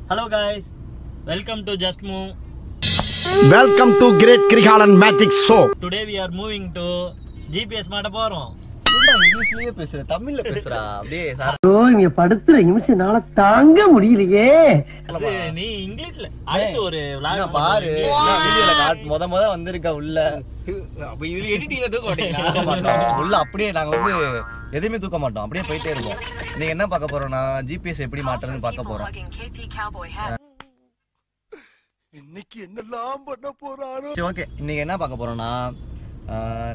Hello guys, welcome to Just Move. Welcome to Great Krigalan Magic Show. Today we are moving to GPS மாட்ட போறோம். இங்கிலீஷ்லயே பேசுற, தமிழ்ல பேசுறா. அப்படியே சார். ஓ இங்க படுத்துற நிமிஷம்னால தாங்க முடியலையே. நீ இங்கிலீஷ்ல அடுத்து ஒரு vlog பாரு. வீடியோல காட் முத வந்திருக்க உள்ள. அப்ப இதுல எடிட்டிங்ல தூக்க மாட்டீங்களா? உள்ள அப்படியே நாங்க வந்து எதையுமே தூக்க மாட்டோம். அப்படியே போயிட்டே இருக்கோம். நீங்க என்ன பார்க்க போறோம்னா ஜிபிஎஸ் எப்படி மாட்டுறதுன்னு பார்க்க போறோம். இன்னைக்கு என்னலாம் பண்ண போறாரோ. சரி ஓகே, இன்னைக்கு என்ன பார்க்க போறோம்னா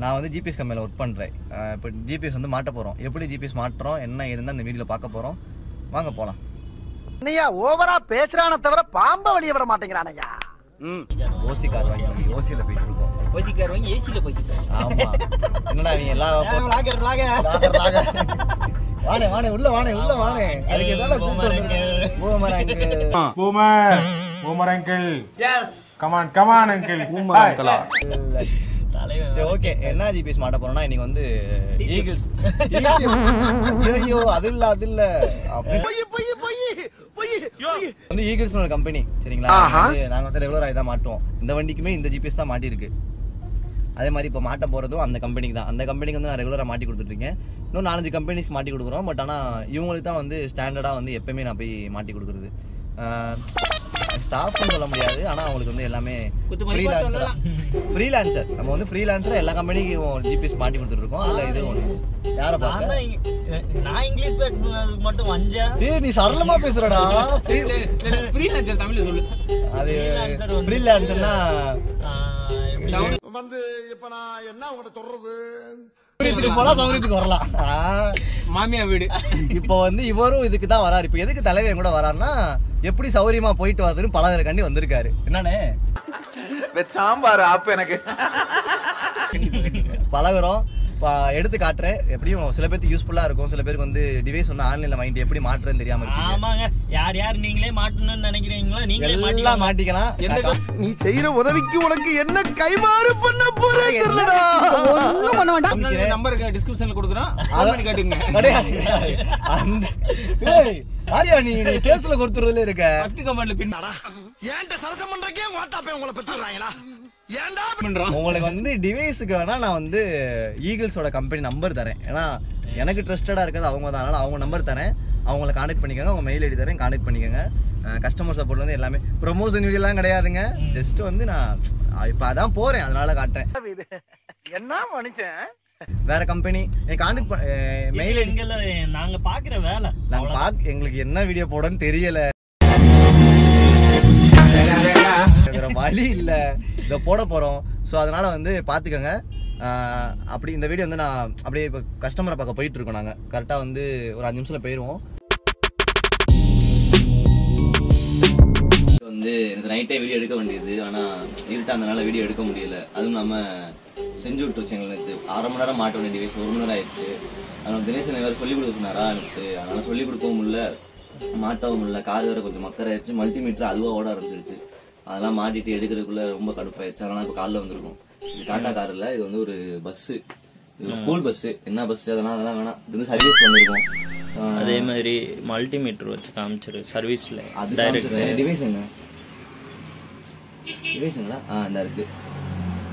நான் வந்து ஜிபிஎஸ் கம்பெனியில் ஒர்க் பண்ணுறேன். இப்போ ஜிபிஎஸ் வந்து மாட்ட போகிறோம். எப்படி ஜிபிஎஸ் மாட்டுறோம் என்ன இருந்தால் இந்த வீடியோவில் பார்க்க போகிறோம். வாங்க போகலாம். என்னையா ஓவரா பேசுறானே தவிர பாம்ப வெளிய விட மாட்டேங்கிறானயா. ஓசி கார் வாங்கி ஓசியில் போயிட்டு இருக்கோம். ஓசி கார் வாங்கி ஏசில போயிட்டு. ஆமாம், என்னடா நீ எல்லா வானே உள்ள வானே அதுக்கு எதாவது Boomer uncle. Yes. Come on uncle. Boomer uncle. சரி ஓகே, என்ன ஜிபிஎஸ் மாட்ட போறோம்னா இன்னைக்கு வந்து ஈகிள்ஸ். ஐயோ அது இல்ல வந்து ஈகிள்ஸ்னு ஒரு கம்பெனி சரிங்களா. நாங்க வந்து ரெகுலரா இதான் மாட்டுவோம். இந்த வண்டிக்குமே இந்த ஜிபிஎஸ் தான் மாட்டிருக்கு. அதே மாதிரி இப்போ மாட்ட போகிறதும் அந்த கம்பெனிக்கு தான். அந்த கம்பெனிக்கு வந்து நான் ரெகுலராக மாட்டி கொடுத்துட்ருக்கேன். இன்னும் 4-5 கம்பெனிஸ்க்கு மாட்டி கொடுக்குறோம். பட் ஆனால் இவங்களுக்கு தான் வந்து ஸ்டாண்டர்டாக வந்து எப்போயுமே நான் போய் மாட்டி கொடுக்குறது. ஸ்டாஃப்னு சொல்ல முடியாது, ஆனால் அவங்களுக்கு வந்து எல்லாமே ஃப்ரீலான்சர். நம்ம வந்து ஃப்ரீலான்சராக எல்லா கம்பெனிக்கும் ஜிபிஎஸ் மாட்டி கொடுத்துட்ருக்கோம். அதில் இது ஒன்று யாரை பார்க்க நான் இங்கிலீஷ் பேசுறதுக்கு மட்டும் வஞ்சா. டேய் நீ சரளமா பேசுறடா. ஃப்ரீலான்சர் தமிழ்ல சொல்லு. அது ஃப்ரீலான்சர்னா வந்து இப்ப நான் என்ன உங்களை சொல்றது, சௌரியத்துக்கு போலாம் சௌரியத்துக்கு வரலாம். மாமியா வீடு. இப்போ வந்து இவரும் இதுக்கு தான் வராரு. இப்போ எதுக்கு தலைவன் கூட வராருன்னா எப்படி சௌரியமா போயிட்டு வரதுன்னு பழகிறக்காண்டி வந்திருக்காரு. என்னன்னு சாம்பார் ஆப் எனக்கு பழகிறோம். இப்போ எடுத்து காட்டுறேன். எப்படியும் சில பேருக்கு யூஸ்ஃபுல்லா இருக்கும். சில பேருக்கு வந்து டிவைஸ் வந்து ஆன்லைன்ல வாங்கிட்டு எப்படி மாட்டுறதுன்னு தெரியாம இருக்கு. ஆமாங்க, யார் நீங்களே மாட்டணும்னு நினைக்கிறீங்களோ நீங்களே மாட்டிக்கலாம். நீ செய்யற உதவிக்கு உனக்கு என்ன கைமாறு பண்ண போறேன் தெரியலடா. ஒண்ணும் பண்ண வேண்டாம். நம்பர் டிஸ்கிரிப்ஷன்ல கொடுக்குறோம். கால் பண்ணி கேட்டுங்க. அந்த ஏய் ஆரியா நீ கேஸ்ல கொடுத்துறதுல இருக்க. ஃபர்ஸ்ட் கமெண்ட்ல பின்னடா. ஏன்டா சரசம் பண்றக்கே வாட்டாப்பே உங்களை பெத்துறாங்களா? ஏன்டா பண்றோம்? உங்களுக்கு வந்து டிவைஸுக்கு வேணா நான் வந்து ஈகிள்ஸோட கம்பெனி நம்பர் தரேன். ஏன்னா எனக்கு ட்ரஸ்டடா இருக்கிறது அவங்க தான். அதனால அவங்க நம்பர் தரேன். அவங்கள கான்டாக்ட் பண்ணிக்கோங்க. அவங்க மெயில் ஐடி தரேன், கான்டாக்ட் பண்ணிக்கோங்க. கஸ்டமர் சப்போர்ட் வந்து எல்லாமே ப்ரொமோஷன் வீடியோலாம் கிடையாதுங்க. ஜஸ்ட் வந்து நான் இப்போ அதான் போறேன், அதனால காட்டுறேன். என்ன மனுஷன் வேற கம்பெனி கான்டாக்ட் மெயில் ஐடி நாங்க பாக்குற வேலை. நாங்க எங்களுக்கு என்ன வீடியோ போடணும்னு தெரியல, வேற வழி இல்ல, இதை போட போறோம். ஸோ அதனால வந்து பாத்துக்கோங்க. அப்படி இந்த வீடியோ வந்து நான் அப்படியே இப்போ கஸ்டமரை பார்க்க போயிட்டு இருக்கோம். நாங்கள் கரெக்டாக வந்து ஒரு 5 நிமிஷத்துல போயிடுவோம். வந்து எனக்கு நைட்டே வீடியோ எடுக்க வேண்டியது, ஆனால் இருட்டா அதனால வீடியோ எடுக்க முடியல. அதுவும் நம்ம செஞ்சு விட்டுருச்சு எங்களுக்கு 1/2 மணி நேரம் மாட்ட வேண்டிய டிவைஸ் 1 மணி நேரம் ஆயிடுச்சு. அதனால தினேசன் வேறு சொல்லிக் கொடுக்குனாரா எனக்கு, அதனால சொல்லிக் கொடுக்கவும் முடியல, மாட்டவும் முடியல. கார் வேறு கொஞ்சம் மக்கர் ஆயிடுச்சு. மல்டிமீட்டர் அதுவாக ஓட ஆரம்பிச்சிருச்சு. அதெல்லாம் மாட்டிட்டு எடுக்கிறதுக்குள்ள ரொம்ப கடுப்பாயிடுச்சு. அதனால இப்போ காலைல வந்திருக்கோம். இது டாடா கார் இல்லை, இது வந்து ஒரு பஸ்ஸு, இது ஸ்கூல் பஸ்ஸு. என்ன பஸ்ஸு அதெல்லாம் வேணாம். இது வந்து சர்வீஸ் வந்திருக்கோம். அதே மாதிரி மல்டிமீட்டர் வச்சு காமிச்சிரு சர்வீஸ்ல. அது டிவைஸ் என்ன டிவைஸுங்களா? இந்த இருக்கு.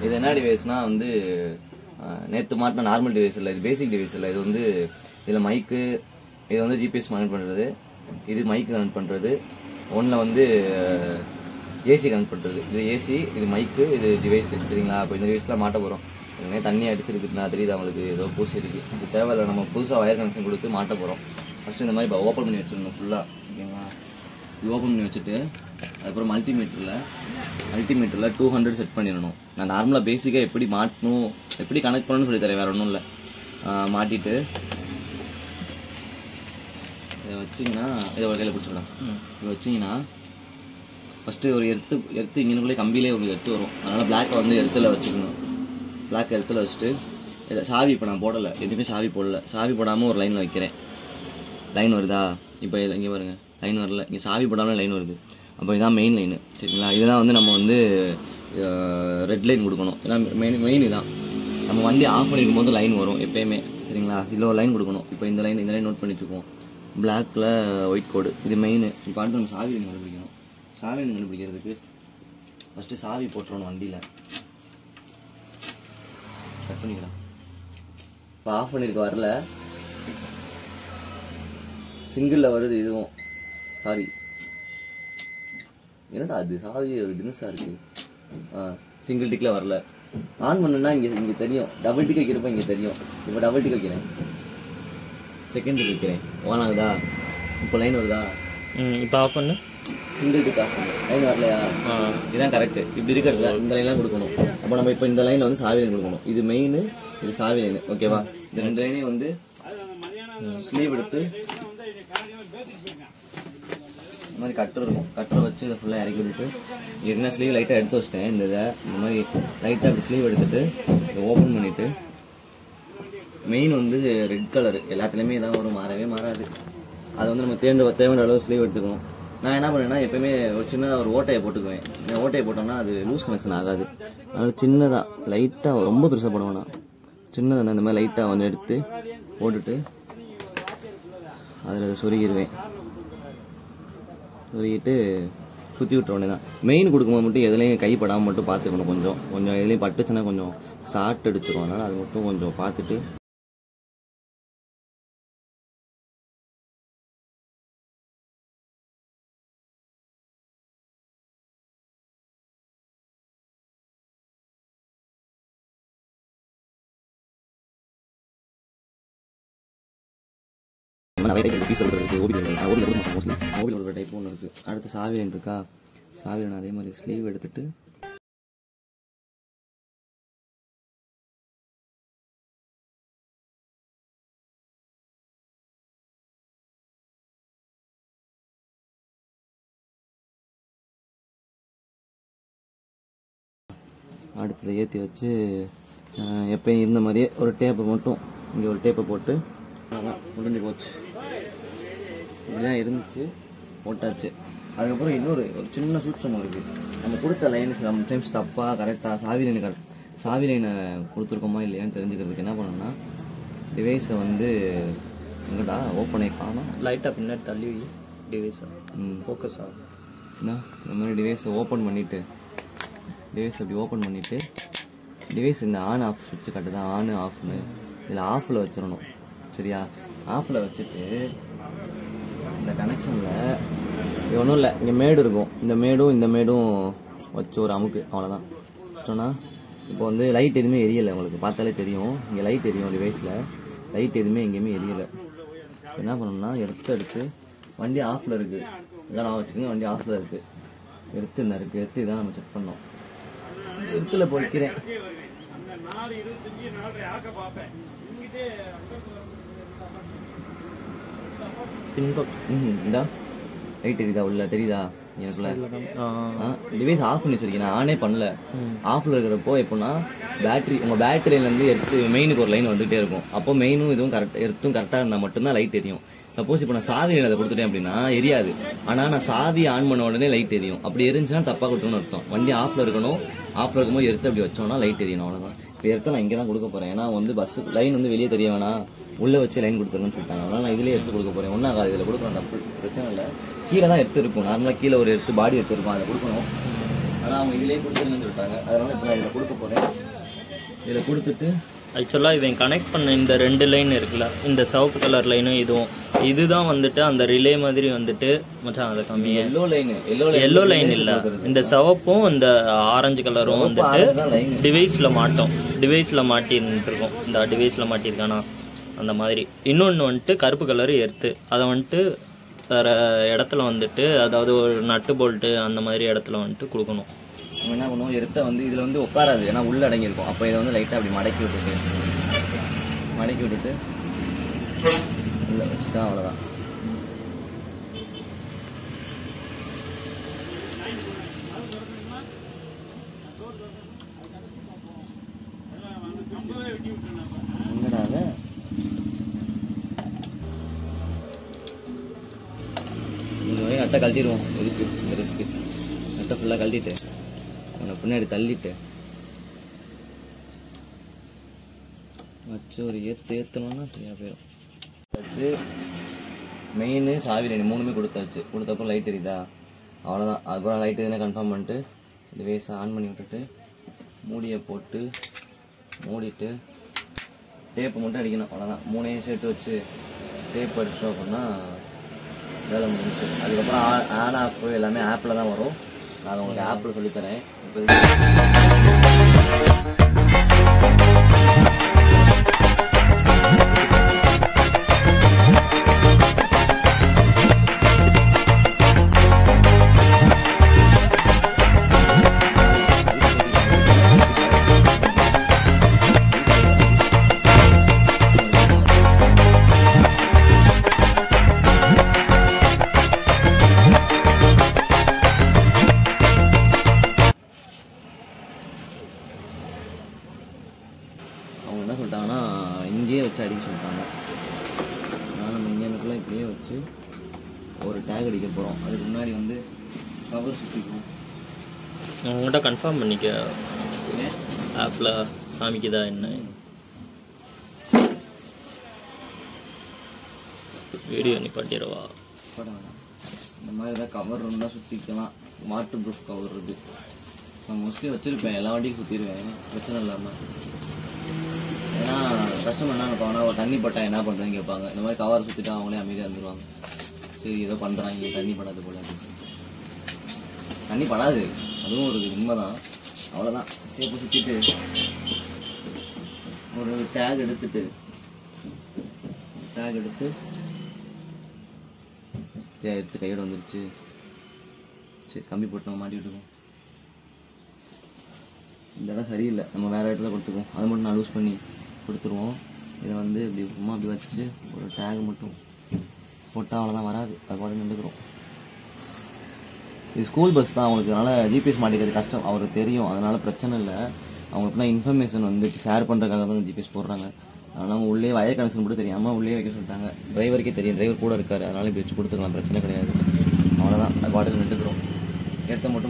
இது என்ன டிவைஸ்னா வந்து நேற்று மாட்டின நார்மல் டிவைஸ் இல்லை, இது பேசிக் டிவைஸ் இல்லை. இது வந்து இதில் மைக்கு, இது வந்து ஜிபிஎஸ் கனெக்ட் பண்ணுறது, இது மைக்கு கனெக்ட் பண்ணுறது, ஒன்றில் வந்து ஏசி கனெக்ட் பண்ணுறது. இது ஏசி, இது மைக்கு, இது டிவைஸ் சரிங்களா. அப்போ இந்த டிவைஸ்லாம் மாட்ட போகிறோம். உடனே தண்ணி அடிச்சிருக்கு, நான் தெரியுது அவங்களுக்கு ஏதோ பூசி இருக்குது. இது தேவையில்லை, நம்ம புதுசாக ஒயர் கனெக்ஷன் கொடுத்து மாட்ட போகிறோம். ஃபஸ்ட்டு இந்த மாதிரி இப்போ ஓப்பன் பண்ணி வச்சுருந்தோம் ஃபுல்லாக. ஓகேங்களா, இது ஓப்பன் பண்ணி வச்சுட்டு அதுக்கப்புறம் மல்டிமீட்டரில் 200 செட் பண்ணிடணும். நான் நார்மலாக பேசிக்காக எப்படி மாட்டணும் எப்படி கனெக்ட் பண்ணணும்னு சொல்லி தரேன், வேறு ஒன்றும் இல்லை. மாட்டிட்டு இதை வச்சிங்கன்னா இதை ஒரு கையில் பிடிச்சிக்கலாம். இதை வச்சிங்கன்னா ஃபஸ்ட்டு ஒரு எர்த்து இங்கேனுக்குள்ளே கம்பியிலே ஒரு எர்த்து வரும். அதனால் பிளாக்கை வந்து எர்த்தில் வச்சுக்கணும். பிளாக் எர்த்தில் வச்சுட்டு இதை சாவி இப்போ நான் போடலை, எதுவுமே சாவி போடலை. சாவி போடாமல் ஒரு லைனில் வைக்கிறேன். லைன் வருதா? இப்போ இங்கே பாருங்கள், லைன் வரல. இங்கே சாவி போடாமல் லைன் வருது. அப்போ இதுதான் மெயின் லைனு சரிங்களா. இதுதான் வந்து நம்ம வந்து ரெட் லைன் கொடுக்கணும். ஏன்னா மெயின் இதுதான். நம்ம வண்டி ஆஃப் பண்ணிருக்கும் போது லைன் வரும் எப்பயுமே சரிங்களா. இதில் ஒரு லைன் கொடுக்கணும். இப்போ இந்த லைன் நோட் பண்ணி வச்சுக்குவோம். பிளாக்ல ஒயிட் கோடு, இது மெயின். இப்போ அடுத்து நம்ம சாவி லைன் கண்டுபிடிக்கணும். சாவி லைன் கண்டுபிடிக்கிறதுக்கு ஃபஸ்ட்டு சாவி போட்டுறணும் வண்டியில். கட் பண்ணிக்கலாம். இப்போ ஆஃப் பண்ணியிருக்க வரல, சிங்கிளில் வருது இதுவும். சாரி, என்னடா அது சாவி ஒரு தினசா இருக்கு. சிங்கிள் டிக்கில் வரல. ஆன் பண்ணுன்னா இங்கே தெரியும். டபுள் டிக் வைக்கிறப்ப இங்கே தெரியும். இப்போ டபுள் டிக் வைக்கிறேன், செகண்ட் டிக் வைக்கிறேன். ஆன் ஆகுதா? இப்போ லைன் வருதா? இப்போ ஆஃப் பண்ணு. சிங்கிள் டிக் ஆஃப் பண்ணு. லைன் வரலையா? இதுதான் கரெக்ட். இப்படி இருக்கிறதுல இந்த லைன்லாம் கொடுக்கணும். அப்போ நம்ம இப்போ இந்த லைனில் வந்து சாவி லைன் கொடுக்கணும். இது மெயின், இது சாவி லைன். ஓகேவா? இந்த 2 லைனையும் வந்து ஸ்லீவ் எடுத்து இந்த மாதிரி கட்டர் இருக்கும். கட்டரை வச்சு இதை ஃபுல்லாக இறக்கி விட்டுட்டு என்ன ஸ்லீவ் லைட்டாக எடுத்து வச்சிட்டேன். இந்த மாதிரி லைட்டாக அப்படி ஸ்லீவ் எடுத்துட்டு இதை ஓப்பன் பண்ணிவிட்டு, மெயின் வந்து ரெட் கலரு எல்லாத்துலேயுமே இதான் வரும், மாறவே மாறாது. அதை வந்து நம்ம தேவையான அளவு ஸ்லீவ் எடுத்துக்கணும். நான் என்ன பண்ணேன்னா எப்போயுமே ஒரு சின்னதாக ஒரு ஓட்டையை போட்டுக்குவேன். ஓட்டையை போட்டோம்னா அது லூஸ் கனெக்ஷன் ஆகாது. அதனால் சின்னதாக லைட்டாக, ரொம்ப பெருசாக போட வேணாம், சின்னதாக இந்த மாதிரி லைட்டாக வந்து எடுத்து போட்டுட்டு அதில் அதை சொருகிடுவேன். சொருகிட்டு சுற்றி விட்டுற உடனே தான். மெயின் கொடுக்கும்போது மட்டும் எதுலேயும் கைப்படாமல் மட்டும் பார்த்துக்கணும். கொஞ்சம் எதுலேயும் பட்டுச்சுன்னா கொஞ்சம் ஷார்ட் அடிச்சிடும். அதனால் அது மட்டும் கொஞ்சம் பார்த்துட்டு பீஸ் ஓபி ஒரு டைப் ஒன்று இருக்குது. அடுத்து சாவி லைன் இருக்கா? சாவி லைன் அதே மாதிரி ஸ்லீவ் எடுத்துட்டு அடுத்ததை ஏற்றி வச்சு எப்பயும் இருந்த மாதிரியே ஒரு டேப்பை மட்டும் இங்கே ஒரு டேப்பை போட்டு அதான் முடிஞ்சு போச்சு. இப்படிதான் இருந்துச்சு, போட்டாச்சு. அதுக்கப்புறம் இன்னொரு சின்ன சூட்சமாக இருக்குது. நம்ம கொடுத்த லைன் சம்டைம்ஸ் தப்பாக கரெக்டாக சாவி லைனை கொடுத்துருக்கோமா இல்லையான்னு தெரிஞ்சுக்கிறதுக்கு என்ன பண்ணணும்னா, டிவைஸை வந்து எங்கடா ஓப்பனை காணும், லைட்டாக பின்னாடி தள்ளி டிவைஸை ஃபோக்கஸ் ஆகும். இந்த மாதிரி டிவைஸை ஓப்பன் பண்ணிவிட்டு டிவைஸ் இந்த ஆன் ஆஃப் சுவிட்சு காட்டுதான், ஆன் ஆஃப்னு. இதில் ஆஃபில் வச்சிடணும். சரியா? ஆஃபில் வச்சுட்டு இந்த கனெக்ஷனில் இது ஒன்றும் இல்லை, இங்கே மேடு இருக்கும். இந்த மேடும் வச்சு ஒரு அமுக்கு, அவ்வளோதான். இஷ்டம்னா இப்போ வந்து லைட் எதுவுமே எரியலை. உங்களுக்கு பார்த்தாலே தெரியும், இங்கே லைட் எரியும். டிவைஸில் லைட் எதுவுமே எங்கேயுமே எரியலை. என்ன பண்ணணும்னா எடுத்து வண்டி ஆஃபில் இருக்குது. இதெல்லாம் வச்சுக்கோங்க, வண்டி ஆஃபில் இருக்குது. எடுத்து இதான் நம்ம செக் பண்ணோம். இந்த இடத்துல போய்க்கிறேன். இந்தா லைட் எரியுதா? உள்ள தெரியுதா? எனக்குள்ள டிவைஸ் ஆஃப் பண்ணி வச்சிருக்கேன், நான் ஆனே பண்ணல. ஆஃப்ல இருக்கிறப்போ எப்படின்னா உங்கள் பேட்டரியிலேருந்து எடுத்து மெயினுக்கு ஒரு லைன் வந்துகிட்டே இருக்கும். அப்போ மெயினும் இதுவும் கரெக்டாக இருந்தால் மட்டும்தான் லைட் எரியும். சப்போஸ் இப்போ நான் சாவி அதை கொடுத்துட்டேன் அப்படின்னா எரியாது. ஆனால் நான் சாவி ஆன் பண்ண உடனே லைட் எரியும். அப்படி எரிஞ்சுன்னா தப்பாக கொடுக்கணும்னு அர்த்தம். வண்டி ஆஃபில் இருக்கணும். ஆஃபில் இருக்கும்போது எடுத்து அப்படி வச்சோம்னா லைட் எரியணும், அவ்வளோதான். இப்போ எடுத்து நான் இங்கே தான் கொடுக்க போகிறேன். ஏன்னா வந்து பஸ் லைன் வந்து வெளியே தெரிய வேணாம், உள்ளே வச்சு லைன் கொடுத்துருன்னு சொல்லிட்டாங்க. அதனால் நான் இதிலே எடுத்து கொடுக்க போகிறேன். ஒன்றும் ஆகாது, இதில் கொடுக்கணும், தப்பு பிரச்சனை இல்லை. கீழே தான் எடுத்து இருக்கும், நார்மலாக கீழே ஒரு பாடி எடுத்து இருக்கும், அதை கொடுக்கணும். ஆனால் அவங்க இதிலே கொடுத்துருன்னு சொல்லிட்டாங்க. அதனால் இப்போ நான் இதில் கொடுக்க போகிறேன். இதில் கொடுத்துட்டு ஆக்சுவலாக இவன் கனெக்ட் பண்ண இந்த 2 லைன் இருக்குல்ல, இந்த சிவப்பு கலர் லைனும் இதுதான் வந்துட்டு அந்த ரிலே மாதிரி வந்துட்டு மச்சான் அதை கம்மியா எல்லோ லைன் இல்லை, இந்த சிவப்பும் இந்த ஆரஞ்சு கலரும் வந்துட்டு டிவைஸில் மாட்டிருந்துருக்கும். இந்த டிவைஸில் மாட்டியிருக்கானா அந்த மாதிரி. இன்னொன்று வந்துட்டு கருப்பு கலரு எர்த்து, அதை வந்துட்டு வேறு இடத்துல வந்துட்டு, அதாவது ஒரு நட்டு போல்ட்டு அந்த மாதிரி இடத்துல வந்துட்டு கொடுக்கணும். நம்ம என்ன பண்ணுவோம், எடுத்த வந்து இதில் வந்து உட்காராது, ஏன்னா உள்ளே அடங்கியிருக்கும். அப்போ இதை வந்து லைட்டாக அப்படி மடக்கி விட்டுட்டு உள்ளே வச்சுட்டா அவ்வளோதான். என்னடா இந்த நட்டை கழட்டிடுவோம். எதுக்கு இந்த ரிஸ்க்கு? நட்டை ஃபுல்லாக கழட்டிட்டு உன்னை பின்னாடி தள்ளிட்டு வச்சு ஒரு ஏற்றணும்னா சரியாக போயிடும். வச்சு மெயின் சாவி லைன் 3மே கொடுத்தாச்சு. கொடுத்தப்போ லைட் எரியுதா, அவ்வளோதான். அதுக்கப்புறம் லைட் எரியுதா கன்ஃபார்ம் பண்ணிட்டு இந்த வேஸை ஆன் பண்ணி விட்டுட்டு மூடியை போட்டு மூடிட்டு டேப்பை மட்டும் அடிக்கணும். அவ்வளோதான். 3ஐயும் சேர்த்து வச்சு டேப் அடிச்சிட்டோம் அப்படின்னா வேலை முடிஞ்சிச்சு. அதுக்கப்புறம் ஆன் ஆஃப் எல்லாமே ஆப்பில் தான் வரும். நான் உங்களுக்கு ஆப்பில் சொல்லித்தரேன். அவங்க என்ன சொல்லிட்டாங்கன்னா இங்கேயே வச்சு அடிக்க சொல்லிட்டாங்க. அதனால் நம்ம இங்கேனுக்குள்ளே இப்படியே வச்சு ஒரு டேக் அடிக்க போகிறோம். அதுக்கு முன்னாடி வந்து கவர் சுற்றிக்குவோம். உங்கள்கிட்ட கன்ஃபார்ம் பண்ணிக்க ஆப்பில் காமிக்குதா என்ன. வீடியோ நிப்பாட்டிடவா? இந்த மாதிரி தான் கவர் இருந்தால் சுற்றிக்கலாம். வாட்டர் ப்ரூஃப் கவர் இருக்குது. நான் மோஸ்ட்லி வச்சுருப்பேன், எல்லா வண்டியும் சுற்றிடுவேன் பிரச்சனை இல்லாமல். ஏன்னா கஸ்டமர் என்ன நினைப்பாங்கன்னா ஒரு தண்ணி பட்டா என்ன பண்ணுறேன்னு கேட்பாங்க. இந்த மாதிரி கவர் சுற்றிட்டா அவங்களே அமைதியாக இருந்துருவாங்க. சரி ஏதோ பண்ணுறாங்க, தண்ணி படாது போல அப்படின்னு. தண்ணி படாது, அதுவும் ஒரு உண்மை தான். அவ்வளோதான். டேப்பை சுற்றிட்டு ஒரு டேக் எடுத்து எடுத்து கையோட வந்துருச்சு. சரி கம்பி போட்டு நம்ம மாட்டி விட்டுக்குவோம். இந்த இடம் சரியில்லை, நம்ம வேறு இடத்துல கொடுத்துக்குவோம். அதை மட்டும் நான் லூஸ் பண்ணி கொடுத்துருவோம். இதை வந்து இப்படி சும்மா அப்படி வச்சு ஒரு டேக் மட்டும் போட்டால் அவ்வளோதான், வராது. அது பாட்டு நின்றுக்கிறோம். இது ஸ்கூல் பஸ் தான், அவங்களுக்கு அதனால் ஜிபிஎஸ் மாட்டிக்கிறது கஷ்டம், அவருக்கு தெரியும். அதனால் பிரச்சனை இல்லை. அவங்க எப்படின்னா இன்ஃபர்மேஷன் வந்து ஷேர் பண்ணுறதுக்காக தான் ஜிபிஎஸ் போடுறாங்க. அதனால் அவங்க உள்ளே வயர் கனெக்ஷன் கூட தெரியாமல் உள்ளே வைக்க சொல்லிட்டாங்க. டிரைவருக்கே தெரியும், டிரைவர் கூட இருக்கார், அதனால் இப்படி வச்சு கொடுத்துக்கலாம், பிரச்சனை கிடையாது. அவ்வளோதான். அது பாட்டுக்கு நின்றுக்கிறோம். ஏற்ற மட்டும்